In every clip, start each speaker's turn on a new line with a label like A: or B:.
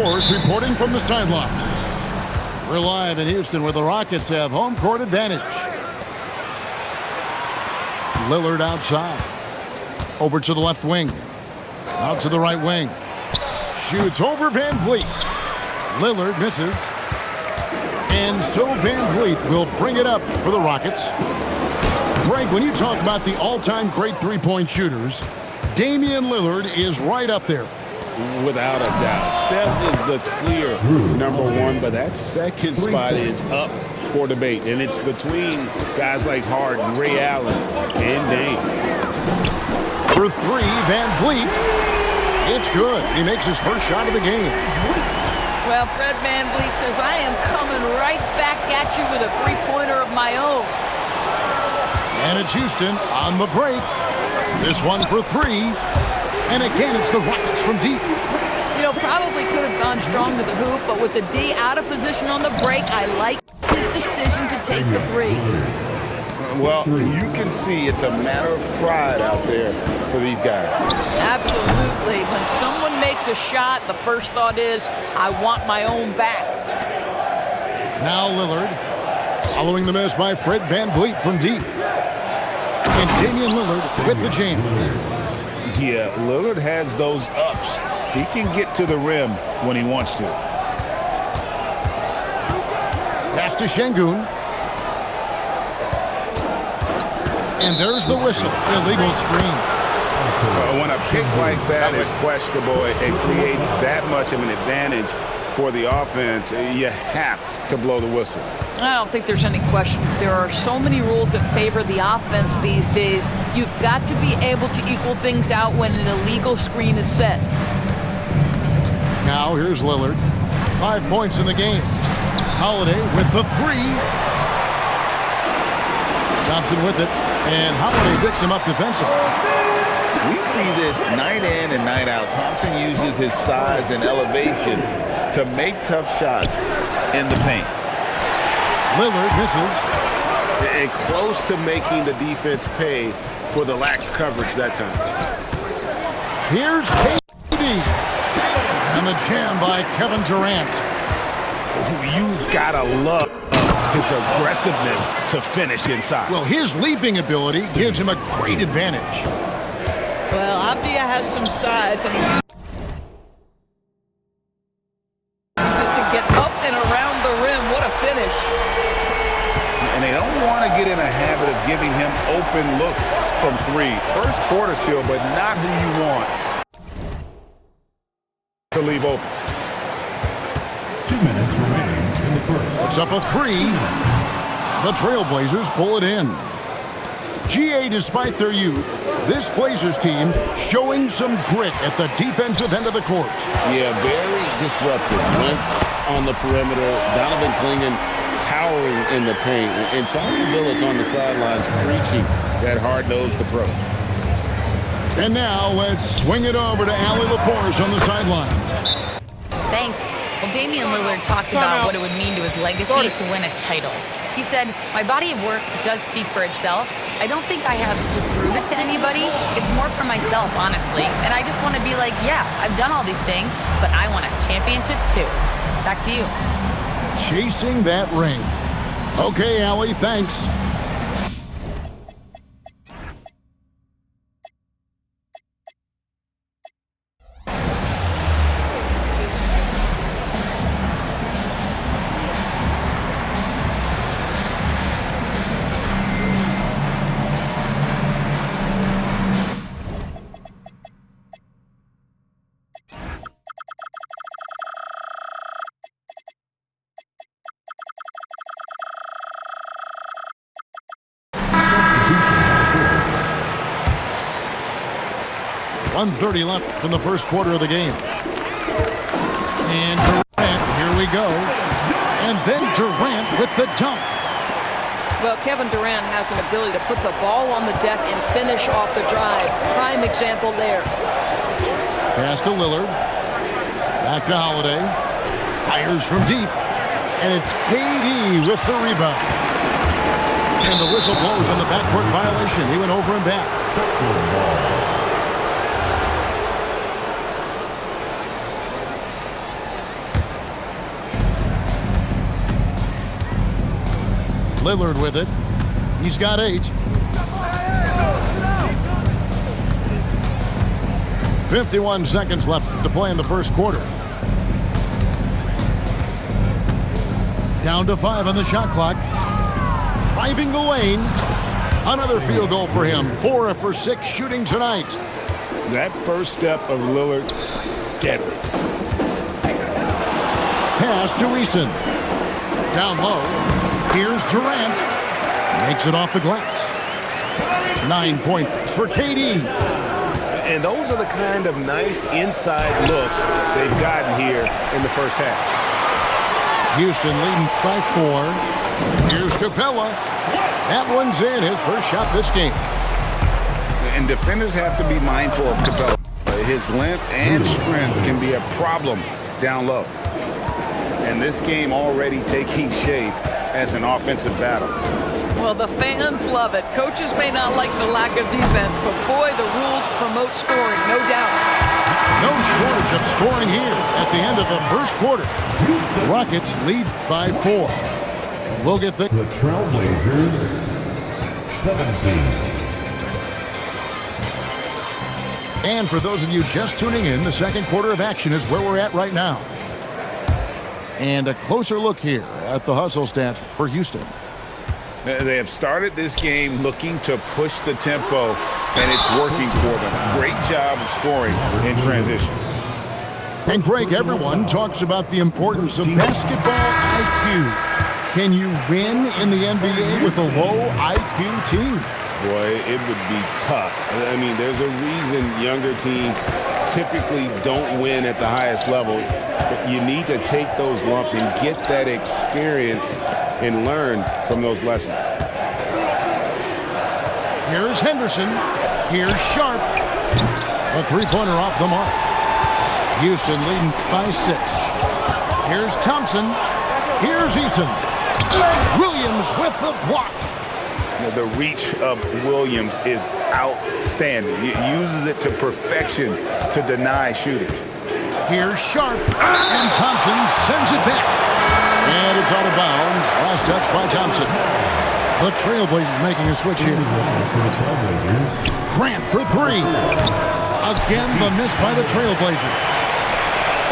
A: LaForce reporting from the sideline. We're live in Houston where the Rockets have home court advantage. Lillard outside. Over to the left wing. Out to the right wing. Shoots over Van Vliet. Lillard misses. And so Van Vliet will bring it up for the Rockets. Greg, when you talk about the all-time great three-point shooters, Damian Lillard is right up there.
B: Without a doubt. Steph is the clear #1, but that second spot is up for debate. And it's between guys like Harden, Ray Allen, and Dame.
A: For three, Van Vliet. It's good. He makes his first shot of the game.
C: Well, Fred VanVleet says, I am coming right back at you with a three-pointer of my own.
A: And it's Houston on the break. This one for three. And again, it's the Rockets from deep.
C: You know, probably could have gone strong to the hoop, but with the D out of position on the break, I like his decision to take the three.
B: Well, you can see it's a matter of pride out there for these guys.
C: Absolutely. When someone makes a shot, the first thought is, I want my own back.
A: Now Lillard, following the miss by Fred VanVleet from deep. And Damian Lillard with the jam.
B: Yeah, Lillard has those ups. He can get to the rim when he wants to.
A: Pass to Şengün. And there's the whistle. Illegal screen.
B: When a pick like that is questionable, it creates that much of an advantage for the offense. You have to blow the whistle.
C: I don't think there's any question. There are so many rules that favor the offense these days. You've got to be able to equal things out when an illegal screen is set.
A: Now here's Lillard. 5 points in the game. Holiday with the three. Thompson with it. And Holiday picks him up defensively.
D: We see this night in and night out. Thompson uses his size and elevation to make tough shots in the paint.
A: Lillard misses.
B: And close to making the defense pay for the lax coverage that time.
A: Here's KD. And the jam by Kevin Durant.
B: You gotta love his aggressiveness to finish inside.
A: Well, his leaping ability gives him a great advantage.
C: Well, Avdia has some size, and he uses it to get up and around the rim. What a finish.
B: And they don't want to get in a habit of giving him open looks from three. First quarter still, but not who you want to leave open.
E: 2 minutes remaining in the first.
A: It's up a three. The Trailblazers pull it in. GA, despite their youth, this Blazers team showing some grit at the defensive end of the court.
B: Yeah, very disruptive. Length on the perimeter. Donovan Clingan towering in the paint. And Charles Billups on the sidelines preaching that hard-nosed approach.
A: And now let's swing it over to Allie LaForce on the sideline.
F: Thanks. Well, Damian Lillard talked about what it would mean to his legacy to win a title. He said, my body of work does speak for itself. I don't think I have to prove it to anybody. It's more for myself, honestly. And I just want to be like, yeah, I've done all these things, but I want a championship too. Back to you.
A: Chasing that ring. Okay, Allie, thanks. .130 left from the first quarter of the game. And Durant, here we go. And then Durant with the dunk.
C: Well, Kevin Durant has an ability to put the ball on the deck and finish off the drive. Prime example there.
A: Pass to Lillard. Back to Holiday. Fires from deep. And it's KD with the rebound. And the whistle blows on the backcourt violation. He went over and back. Lillard with it. He's got 8. 51 seconds left to play in the first quarter. Down to 5 on the shot clock. Driving the lane. Another field goal for him. 4 for 6 shooting tonight.
B: That first step of Lillard, deadly.
A: Pass to Eason. Down low. Here's Durant. Makes it off the glass. 9 points for KD.
B: And those are the kind of nice inside looks they've gotten here in the first half.
A: Houston leading by 4. Here's Capella. That one's in, his first shot this game.
D: And defenders have to be mindful of Capella. His length and strength can be a problem down low. And this game already taking shape as an offensive battle.
C: Well, the fans love it. Coaches may not like the lack of defense, but boy, the rules promote scoring, no doubt.
A: No shortage of scoring here at the end of the first quarter. The Rockets lead by 4. We'll get the
E: Trailblazers, 17.
A: And for those of you just tuning in, the second quarter of action is where we're at right now. And a closer look here at the hustle stats for Houston.
D: They have started this game looking to push the tempo, and it's working for them. Great job of scoring in transition.
A: And Greg, everyone talks about the importance of basketball IQ. Can you win in the NBA with a low IQ team?
B: Boy, it would be tough. I mean, there's a reason younger teams typically don't win at the highest level. But you need to take those lumps and get that experience and learn from those lessons.
A: Here's Henderson. Here's Sharp. A three-pointer off the mark. Houston leading by 6. Here's Thompson. Here's Eason. Williams with the block.
D: The reach of Williams is outstanding. He uses it to perfection to deny shooters.
A: Here's Sharp. And Thompson sends it back. And it's out of bounds. Last touch by Thompson. The Trailblazers making a switch here. Grant for 3. Again, the miss by the Trailblazers.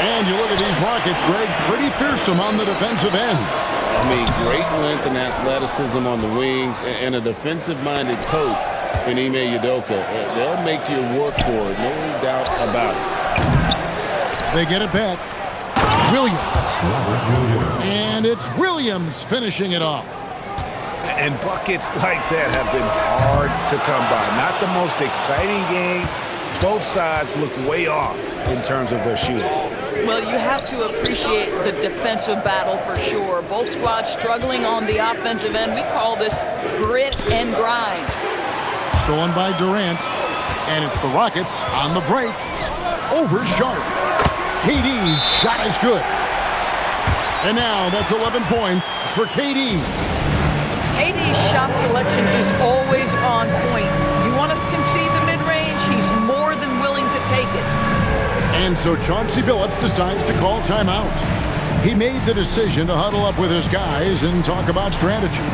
A: And you look at these Rockets, Greg, pretty fearsome on the defensive end.
B: I mean, great length and athleticism on the wings, and a defensive-minded coach in Ime Udoka. They'll make you work for it, no doubt about it.
A: They get it back. Williams. And it's Williams finishing it off.
B: And buckets like that have been hard to come by. Not the most exciting game. Both sides look way off in terms of their shooting.
C: Well, you have to appreciate the defensive battle for sure. Both squads struggling on the offensive end. We call this grit and grind.
A: Stolen by Durant. And it's the Rockets on the break. Over Sharp. KD's shot is good. And now that's 11 points for KD.
C: KD's shot selection is always on point. You want to concede the mid-range, he's more than willing to take it.
A: And so Chauncey Billups decides to call timeout. He made the decision to huddle up with his guys and talk about strategy.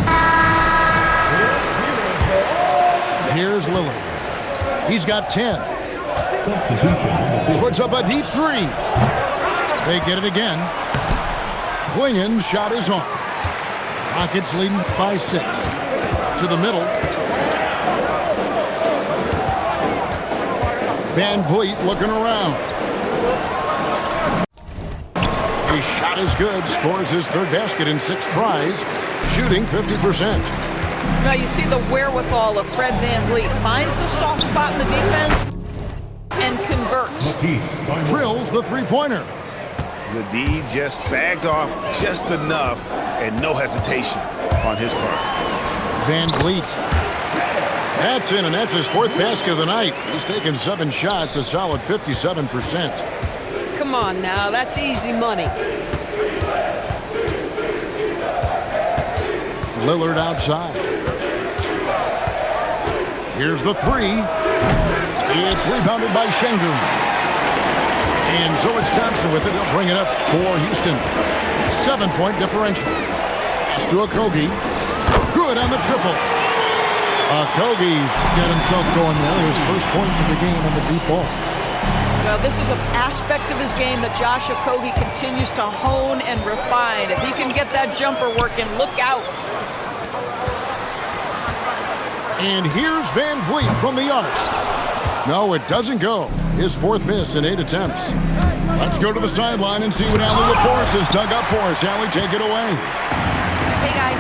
A: Here's Lillard. He's got 10. Puts up a deep 3. They get it again. Quinion's shot is off. Rockets leading by 6. To the middle. Van Vliet looking around. His shot is good. Scores his third basket in 6 tries. Shooting 50%.
C: Now you see the wherewithal of Fred Van Vliet. Finds the soft spot in the defense and converts.
A: Drills the three-pointer.
D: The D just sagged off just enough and no hesitation on his part.
A: Van Vliet. That's in, and that's his 4th basket of the night. He's taken 7 shots, a solid 57%.
C: Come on now, that's easy money.
A: Lillard outside. Here's the 3. It's rebounded by Şengün. And so it's Thompson with it. He'll bring it up for Houston. 7-point differential. Pass to Okogie. Good on the triple. Kogi got himself going there. His first points of the game on the deep ball.
C: Well, this is an aspect of his game that Josh Okogie continues to hone and refine. If he can get that jumper working, look out.
A: And here's Van Vliet from the arc. No, it doesn't go. His fourth miss in 8 attempts. Let's go to the sideline and see what Allie LaForce has dug up for us. Allie, take it away.
F: Hey guys,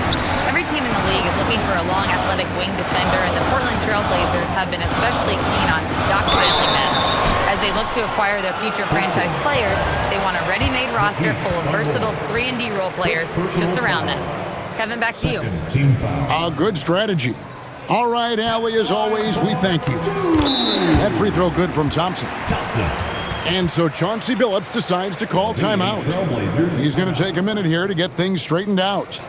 F: every team in the league is looking for a long athletic wing defender, and the Portland Trailblazers have been especially keen on stockpiling them. As they look to acquire their future franchise players, they want a ready-made roster full of versatile 3-and-D role players to surround them. Kevin, back to you.
A: A good strategy. All right, Allie, as always, we thank you. That free throw good from Thompson. And so Chauncey Billups decides to call timeout. He's going to take a minute here to get things straightened out.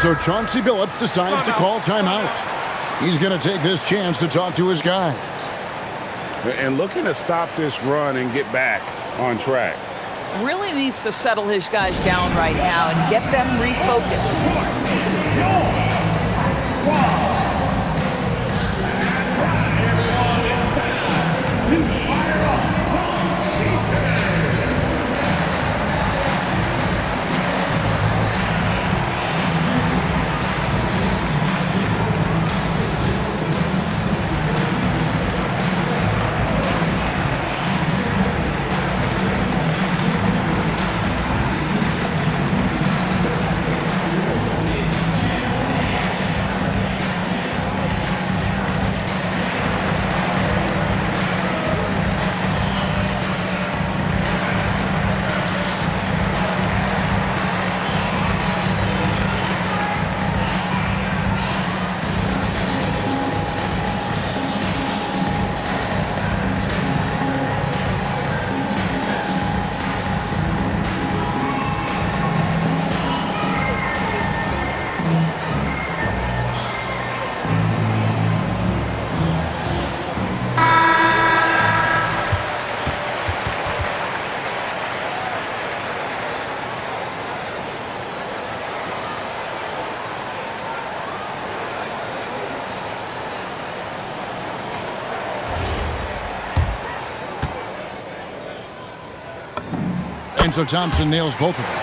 A: So Chauncey Billups decides to call timeout. He's going to take this chance to talk to his guys.
D: And looking to stop this run and get back on track.
C: Really needs to settle his guys down right now and get them refocused.
A: And so Thompson nails both of them.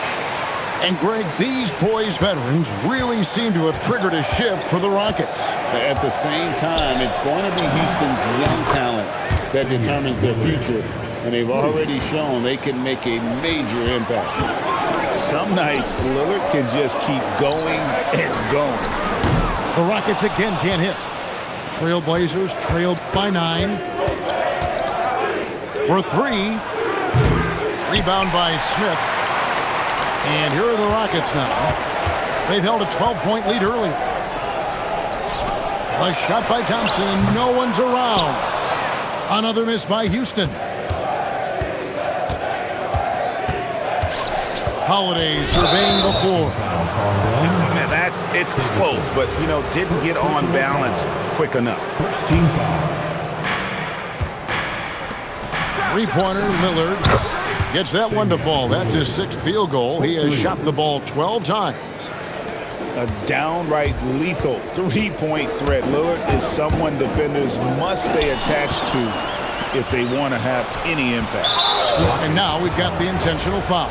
A: And Greg, these poised veterans really seem to have triggered a shift for the Rockets.
B: At the same time, it's going to be Houston's young talent that determines their future, and they've already shown they can make a major impact. Some nights, Lillard can just keep going and going.
A: The Rockets again can't hit. Trailblazers trailed by 9. For 3. Rebound by Smith. And here are the Rockets now. They've held a 12-point lead earlier. A shot by Thompson, and no one's around. Another miss by Houston. Holiday surveying the floor.
D: It's close, but, didn't get on balance quick enough.
A: Three-pointer, Lillard. Gets that one to fall. That's his 6th field goal. He has shot the ball 12 times.
B: A downright lethal three-point threat. Lillard is someone defenders must stay attached to if they want to have any impact.
A: And now we've got the intentional foul.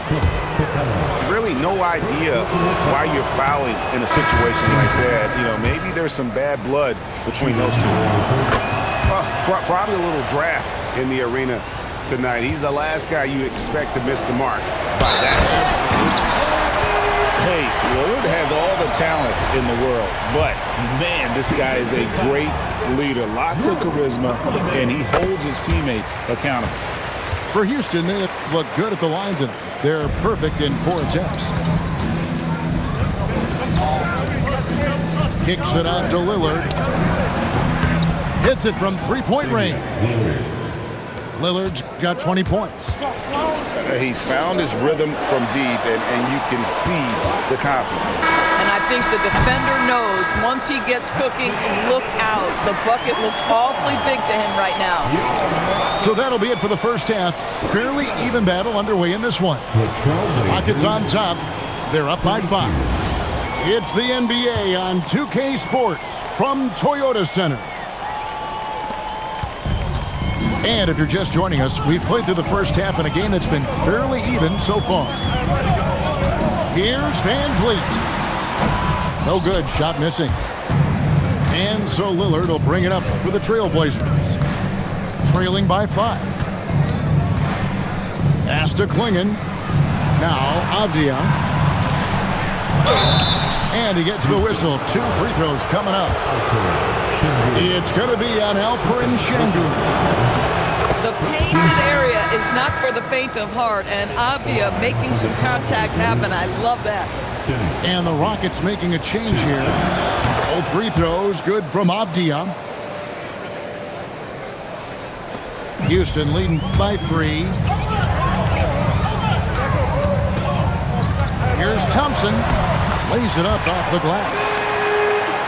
D: Really no idea why you're fouling in a situation like that. Maybe there's some bad blood between those two. Probably a little draft in the arena tonight. He's the last guy you expect to miss the mark by that.
B: Hey, Lillard has all the talent in the world. But, man, this guy is a great leader. Lots of charisma, and he holds his teammates accountable.
A: For Houston, they look good at the line tonight. They're perfect in 4 attempts. Kicks it out to Lillard. Hits it from 3-point range. Lillard's got 20 points.
D: He's found his rhythm from deep, and you can see the confidence.
C: And I think the defender knows once he gets cooking, look out. The bucket looks awfully big to him right now.
A: So that'll be it for the first half. Fairly even battle underway in this one. Rockets on top. They're up by 5. It's the NBA on 2K Sports from Toyota Center. And if you're just joining us, we've played through the first half in a game that's been fairly even so far. Here's Van Vliet. No good, shot missing. And so Lillard will bring it up for the Trailblazers. Trailing by 5. Pass to Klingon. Now Avdia. And he gets the whistle. 2 free throws coming up. It's going to be on Alperen Şengün.
C: The painted area is not for the faint of heart, and Avdia making some contact happen. I love that.
A: And the Rockets making a change here. Both free throws good from Avdia. Houston leading by 3. Here's Thompson. Lays it up off the glass.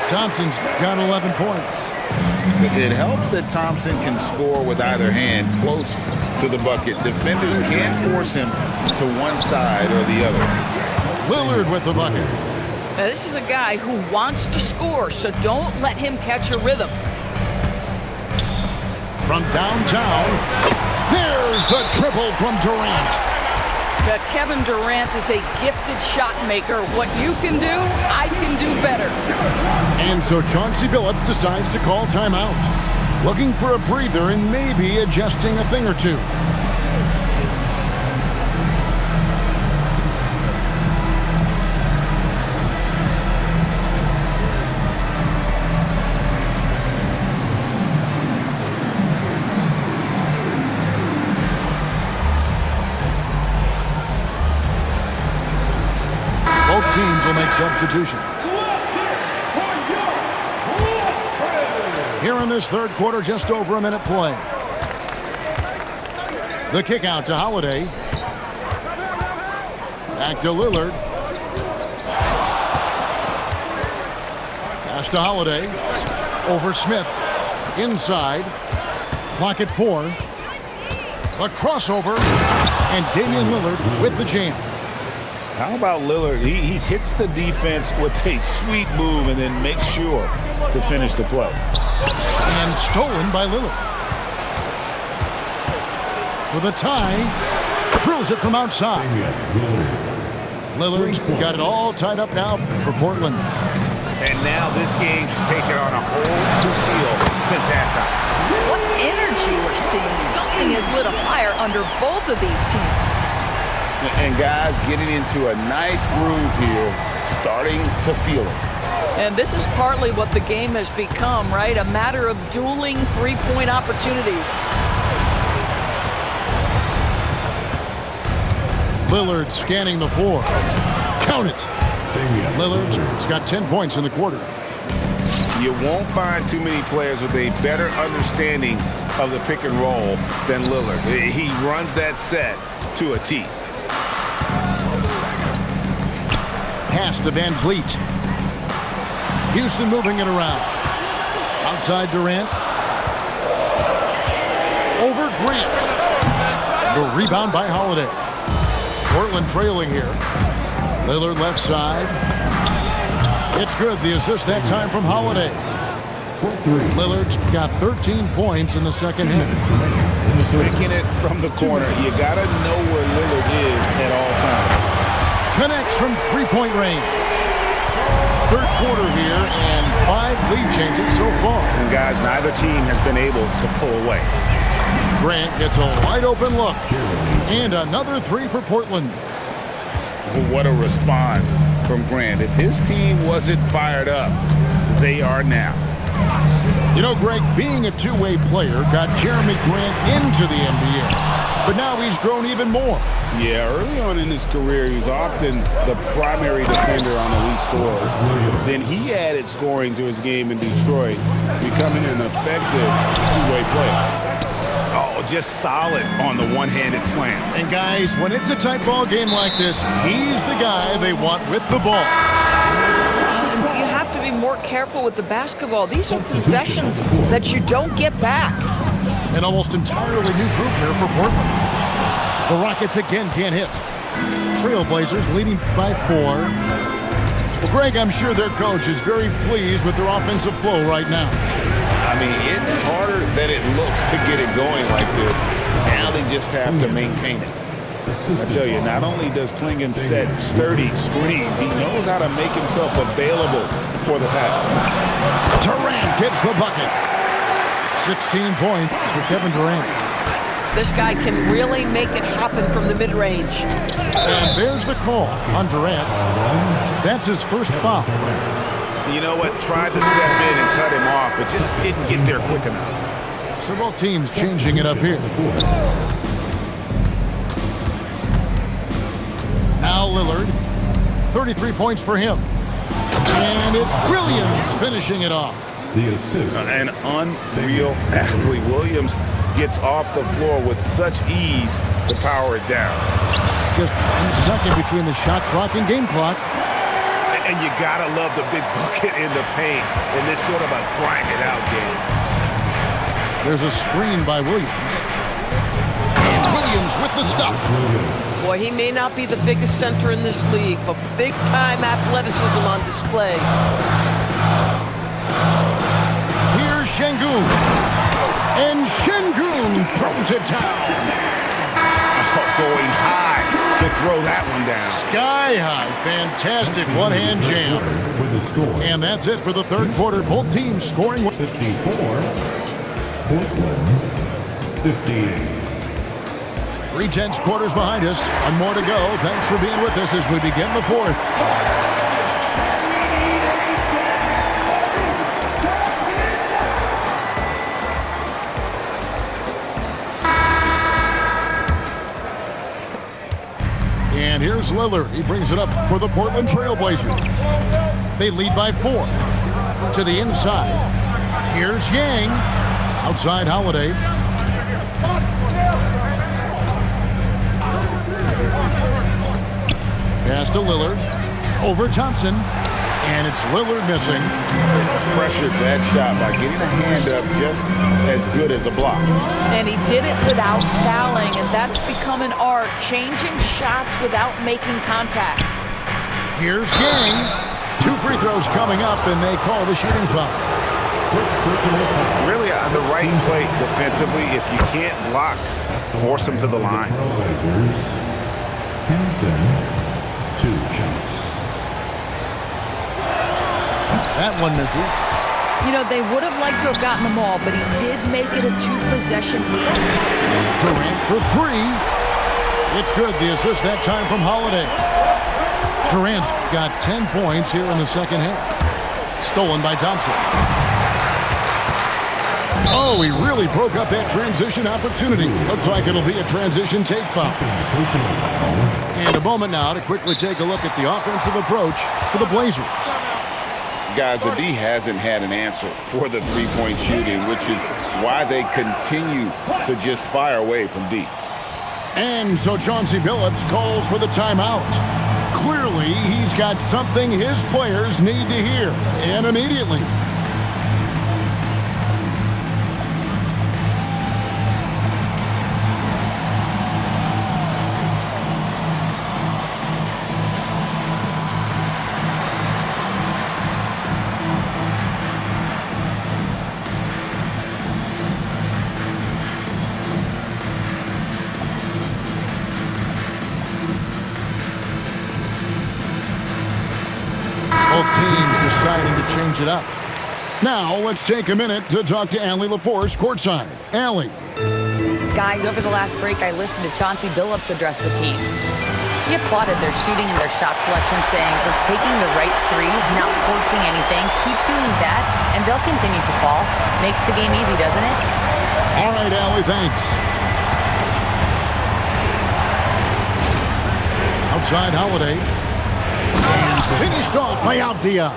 A: Thompson's got 11 points.
D: It helps that Thompson can score with either hand close to the bucket. Defenders can't force him to one side or the other.
A: Lillard with the bucket.
C: Now, this is a guy who wants to score, so don't let him catch a rhythm.
A: From downtown, there's the triple from Durant.
C: Kevin Durant is a gifted shot maker. What you can do, I can do better.
A: And so Chauncey Billups decides to call timeout. Looking for a breather and maybe adjusting a thing or two. Both teams will make substitutions. Here in this third quarter, just over a minute play. The kick out to Holiday. Back to Lillard. Pass to Holiday. Over Smith. Inside. Clock at 4. A crossover. And Damian Lillard with the jam.
B: How about Lillard? He hits the defense with a sweet move and then makes sure to finish the play.
A: And stolen by Lillard. For the tie. Drills it from outside. Lillard's got it all tied up now for Portland.
D: And now this game's taken on a whole new feel since halftime.
C: What energy we're seeing. Something has lit a fire under both of these teams.
D: And guys getting into a nice groove here, starting to feel it.
C: And this is partly what the game has become, right? A matter of dueling three-point opportunities.
A: Lillard scanning the floor. Count it. Lillard's got 10 points in the quarter.
D: You won't find too many players with a better understanding of the pick and roll than Lillard. He runs that set to a T.
A: Pass to Van Vliet. Houston moving it around. Outside Durant. Over Grant. The rebound by Holiday. Portland trailing here. Lillard left side. It's good. The assist that time from Holiday. Lillard's got 13 points in the second half.
B: Sticking it from the corner. You got to know where Lillard is at all times.
A: Connects from three-point range. Third quarter here and 5 lead changes so far.
D: And guys, neither team has been able to pull away.
A: Grant gets a wide open look. And another 3 for Portland.
D: What a response from Grant. If his team wasn't fired up, they are now.
A: You know, Greg, being a two-way player got Jeremy Grant into the NBA, but now he's grown even more.
B: Yeah, early on in his career, he was often the primary defender on elite scorers. Then he added scoring to his game in Detroit, becoming an effective two-way player.
D: Oh, just solid on the one-handed slam.
A: And guys, when it's a tight ball game like this, he's the guy they want with the ball.
C: And you have to be more careful with the basketball. These are possessions that you don't get back.
A: An almost entirely new group here for Portland. The Rockets again can't hit. Trailblazers leading by 4. Well, Greg, I'm sure their coach is very pleased with their offensive flow right now.
B: I mean, it's harder than it looks to get it going like this. Now they just have to maintain it. I tell you, not only does Klingon set sturdy screens, he knows how to make himself available for the pass.
A: Durant gets the bucket. 16 points for Kevin Durant.
C: This guy can really make it happen from the mid-range.
A: And there's the call on Durant. That's his first foul.
D: You know what? Tried to step in and cut him off, but just didn't get there quick enough.
A: Several teams changing it up here. Now Lillard, 33 points for him. And it's Williams finishing it off.
E: The assist.
D: An unreal athlete. Williams gets off the floor with such ease to power it down.
A: Just 1 second between the shot clock and game clock.
D: And you gotta love the big bucket in the paint in this sort of a grind-it-out game.
A: There's a screen by Williams. And Williams with the stuff.
C: Boy, he may not be the biggest center in this league, but big-time athleticism on display.
A: Here's Şengün. And Şengün throws it down.
D: Going high to throw that one down.
A: Sky high. Fantastic one-hand jam.
E: With the score.
A: And that's it for the third quarter. Both teams scoring.
E: 54. Portland 58.
A: 3 tenths quarters behind us. 1 more to go. Thanks for being with us as we begin the fourth. And here's Lillard. He brings it up for the Portland Trailblazers. They lead by 4. To the inside. Here's Yang. Outside Holiday. Pass to Lillard. Over Thompson. And it's Lillard missing.
D: Pressured that shot by getting a hand up just as good as a block.
C: And he did it without fouling, and that's become an art, changing shots without making contact.
A: Here's Yang. 2 free throws coming up, and they call the shooting foul.
D: Really on the right play defensively. If you can't block, force him to the line.
E: Henson, 2 shots.
A: That one misses.
C: You know, they would have liked to have gotten them all, but he did make it a 2-possession game.
A: Durant for 3. It's good. The assist that time from Holiday. Durant's got 10 points here in the second half. Stolen by Thompson. Oh, he really broke up that transition opportunity. Looks like it'll be a transition take foul. And a moment now to quickly take a look at the offensive approach for the Blazers.
D: Guys, the D hasn't had an answer for the three-point shooting, which is why they continue to just fire away from deep.
A: And so Chauncey Billups calls for the timeout. Clearly, he's got something his players need to hear, and immediately. Both teams deciding to change it up. Now, let's take a minute to talk to Allie LaForce courtside. Allie.
F: Guys, over the last break, I listened to Chauncey Billups address the team. He applauded their shooting and their shot selection, saying, "We're taking the right threes, not forcing anything. Keep doing that, and they'll continue to fall." Makes the game easy, doesn't it?
A: All right, Allie, thanks. Outside Holiday. And finished off by Avdia.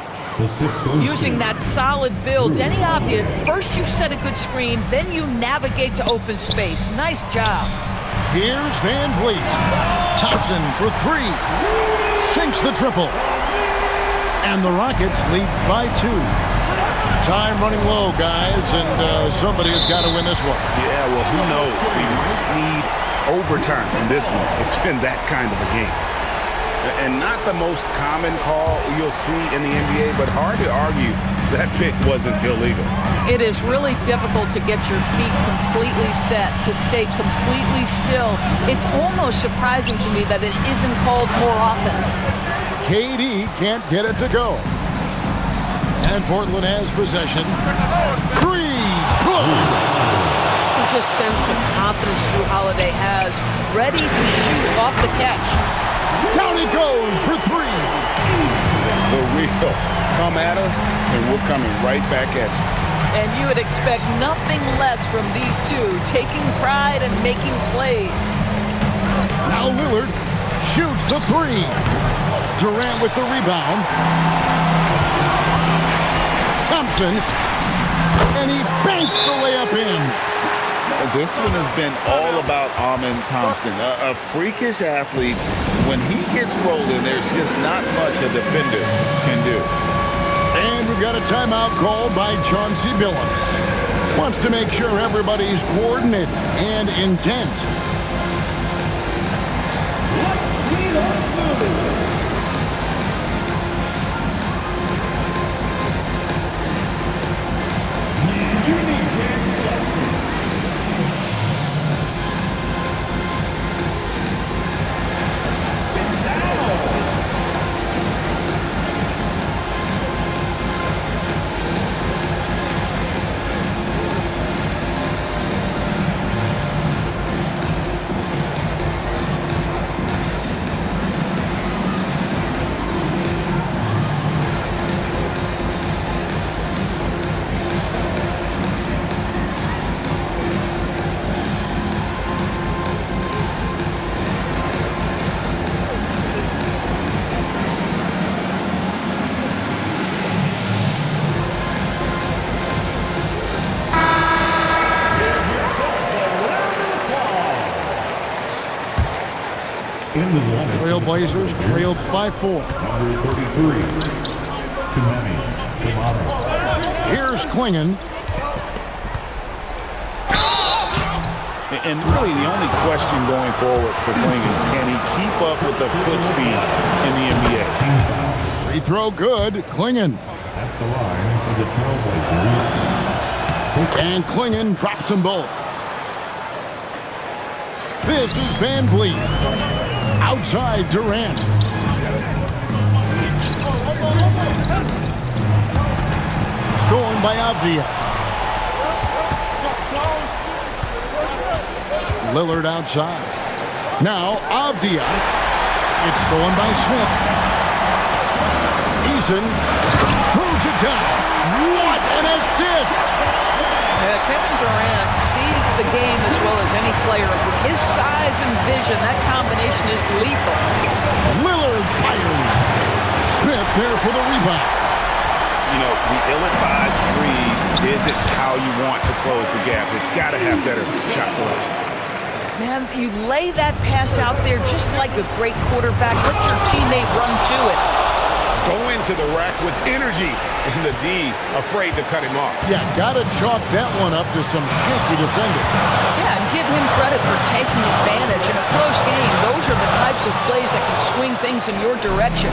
C: Using that solid build, Denny Avdia, first you set a good screen, then you navigate to open space. Nice job.
A: Here's Van Vliet. Thompson for three. Sinks the triple. And the Rockets lead by 2. Time running low, guys, and somebody has got to win this one.
D: Yeah, well, who knows? We might need overtime in this one. It's been that kind of a game. And not the most common call you'll see in the NBA, but hard to argue that pick wasn't illegal.
C: It is really difficult to get your feet completely set, to stay completely still. It's almost surprising to me that it isn't called more often.
A: KD can't get it to go. And Portland has possession. Creed, good.
C: You can just sense the confidence Drew Holiday has, ready to shoot off the catch.
A: Down he goes for 3.
D: For real. Come at us, and we're coming right back at you.
C: And you would expect nothing less from these two, taking pride and making plays.
A: Now Lillard shoots the 3. Durant with the rebound. Thompson, and he banks the layup in.
D: This one has been all about Amen Thompson, a freakish athlete. When he gets rolling, there's just not much a defender can do.
A: And we've got a timeout called by Chauncey Billups. Wants to make sure everybody's coordinated and intent. Trailblazers trailed by 4.
E: Number 33, Kimani Kamara.
A: Here's Klingon.
D: And really the only question going forward for Klingon, can he keep up with the foot speed in the NBA?
A: Free throw good. Klingon.
E: At the line for the Trailblazers.
A: And Klingon drops them both. This is Van Vliet. Outside Durant. Stolen by Avdia. Lillard outside. Now Avdia. It's stolen by Smith. Eason throws it down. What an assist!
C: Kevin Durant sees the game as well as any player. With his size and vision, that combination is lethal.
A: Lillard fires. Smith there for the rebound.
D: You know, the ill-advised threes isn't how you want to close the gap. You've got to have better shot selection.
C: Man, you lay that pass out there just like a great quarterback. Let your teammate run to it.
D: Go into the rack with energy, and the D afraid to cut him off.
A: Yeah, gotta chalk that one up to some shaky defending.
C: Yeah, and give him credit for taking advantage. In a close game, those are the types of plays that can swing things in your direction.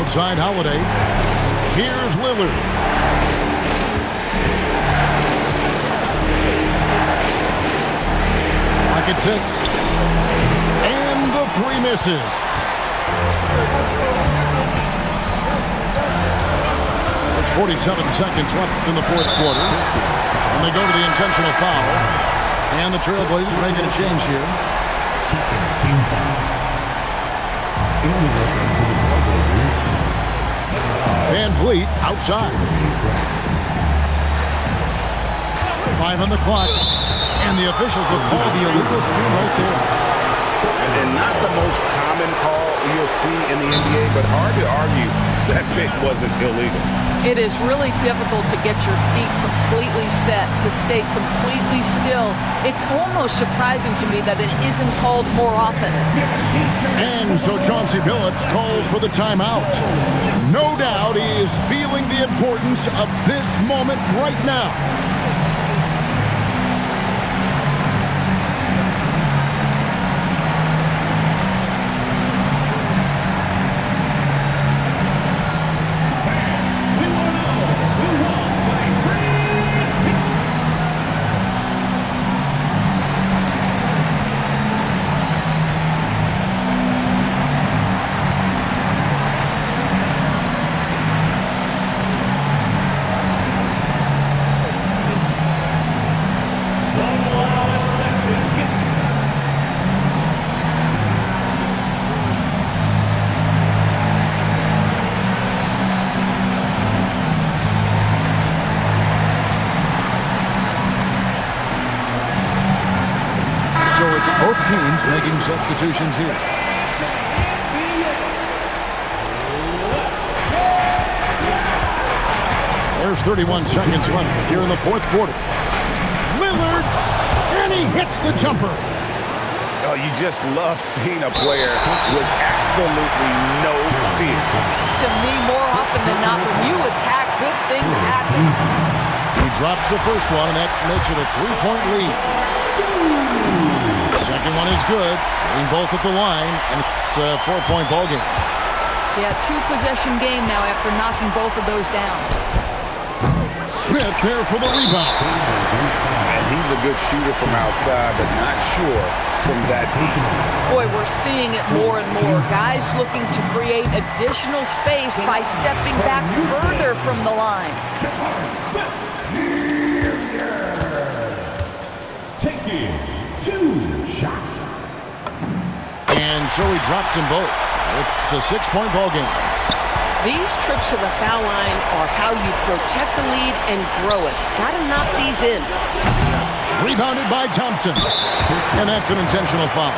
A: Outside Holiday. Here's Lillard. Pocket 6. And the 3 misses. There's 47 seconds left in the fourth quarter. And they go to the intentional foul. And the Trailblazers making a change here.
E: Second team foul. Illegal to the Trailblazers.
A: Van Vliet outside. 5 on the clock. And the officials have called the illegal screen right there.
B: And not the most common call you'll see in the NBA, but hard to argue that pick wasn't illegal.
C: It is really difficult to get your feet completely set, to stay completely still. It's almost surprising to me that it isn't called more often.
A: And so Chauncey Billups calls for the timeout. No doubt he is feeling the importance of this moment right now. So it's both teams making substitutions here. There's 31 seconds left here in the fourth quarter. Lillard, and he hits the jumper.
B: Oh, you just love seeing a player with absolutely no fear.
C: To me, more often than not, when you attack, good things happen.
A: He drops the first one, and that makes it a 3-point lead. Second one is good. Getting both at the line, and it's a 4-point ball game.
C: Yeah, 2-possession game now after knocking both of those down.
A: Smith there for the rebound.
B: And he's a good shooter from outside, but not sure from that deep.
C: Boy, we're seeing it more and more. Guys looking to create additional space by stepping back further from the line.
E: Taking 2 shots.
A: And so he drops them both. It's a 6-point ball game.
G: These trips to the foul line are how you protect the lead and grow it. Got to knock these in.
A: Rebounded by Thompson. And that's an intentional foul.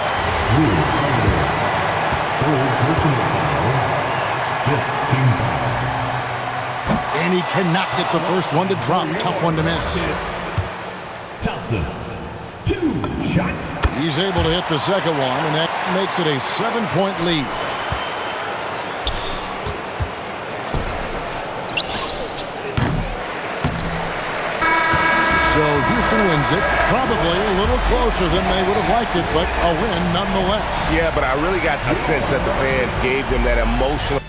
E: Third personal foul. 5th team foul.
A: And he cannot get the first one to drop. Tough one to miss.
E: Thompson. 2 shots.
A: He's able to hit the second one, and that makes it a 7-point lead. So Houston wins it, probably a little closer than they would have liked it, but a win nonetheless.
B: Yeah, but I really got a sense that the fans gave them that emotional